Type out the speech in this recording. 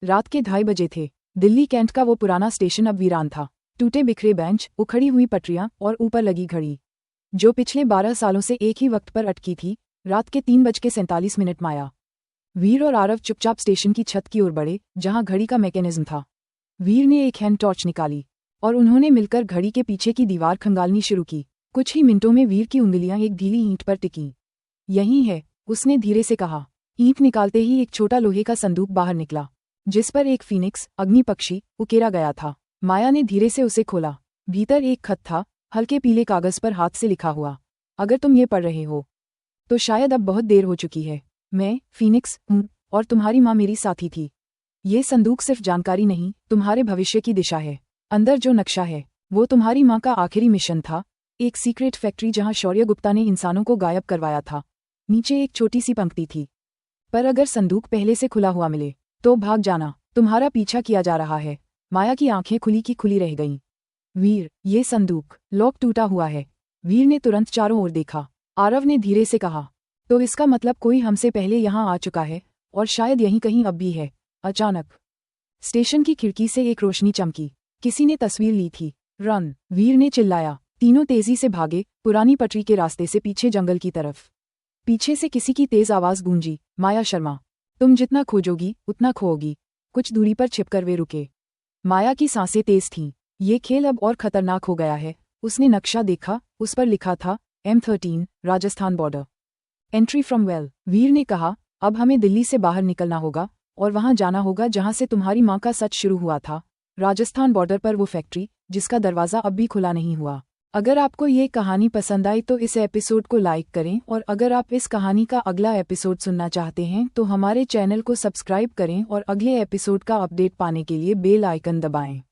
रात के 2:30 बजे थे। दिल्ली कैंट का वो पुराना स्टेशन अब वीरान था। टूटे बिखरे बेंच, उखड़ी हुई पटरियां और ऊपर लगी घड़ी जो पिछले 12 सालों से एक ही वक्त पर अटकी थी। रात के 3:47 माया, वीर और आरव चुपचाप स्टेशन की छत की ओर बढ़े जहां घड़ी का मैकेनिज्म था। वीर ने एक हैंड टॉर्च निकाली और उन्होंने मिलकर घड़ी के पीछे की दीवार खंगालनी शुरू की। कुछ ही मिनटों में वीर की उंगलियां एक ढीली ईंट पर टिकीं। यही है, उसने धीरे से कहा। ईंट निकालते ही एक छोटा लोहे का संदूक बाहर निकला जिस पर एक फीनिक्स अग्नि पक्षी उकेरा गया था। माया ने धीरे से उसे खोला। भीतर एक खत था, हल्के पीले कागज पर हाथ से लिखा हुआ। अगर तुम ये पढ़ रहे हो तो शायद अब बहुत देर हो चुकी है। मैं फीनिक्स हूँ और तुम्हारी माँ मेरी साथी थी। ये संदूक सिर्फ जानकारी नहीं, तुम्हारे भविष्य की दिशा है। अंदर जो नक्शा है वो तुम्हारी माँ का आखिरी मिशन था, एक सीक्रेट फैक्ट्री जहाँ शौर्य गुप्ता ने इंसानों को गायब करवाया था। नीचे एक छोटी सी पंक्ति थी, पर अगर संदूक पहले से खुला हुआ मिले तो भाग जाना, तुम्हारा पीछा किया जा रहा है। माया की आंखें खुली की खुली रह गईं। वीर, ये संदूक लॉक टूटा हुआ है। वीर ने तुरंत चारों ओर देखा। आरव ने धीरे से कहा, तो इसका मतलब कोई हमसे पहले यहाँ आ चुका है और शायद यहीं कहीं अब भी है। अचानक स्टेशन की खिड़की से एक रोशनी चमकी। किसी ने तस्वीर ली थी। रन, वीर ने चिल्लाया। तीनों तेजी से भागे, पुरानी पटरी के रास्ते से पीछे जंगल की तरफ। पीछे से किसी की तेज आवाज गूंजी, माया शर्मा, तुम जितना खोजोगी उतना खोओगी। कुछ दूरी पर छिपकर वे रुके। माया की सांसें तेज थीं। ये खेल अब और खतरनाक हो गया है। उसने नक्शा देखा, उस पर लिखा था M13 Rajasthan border, entry from well. Veer ने कहा, अब हमें दिल्ली से बाहर निकलना होगा और वहां जाना होगा जहां से तुम्हारी माँ का सच शुरू हुआ था। राजस्थान बॉर्डर पर वो फैक्ट्री जिसका दरवाजा अब भी खुला नहीं हुआ। अगर आपको ये कहानी पसंद आई तो इस एपिसोड को लाइक करें और अगर आप इस कहानी का अगला एपिसोड सुनना चाहते हैं तो हमारे चैनल को सब्सक्राइब करें और अगले एपिसोड का अपडेट पाने के लिए बेल आइकन दबाएं।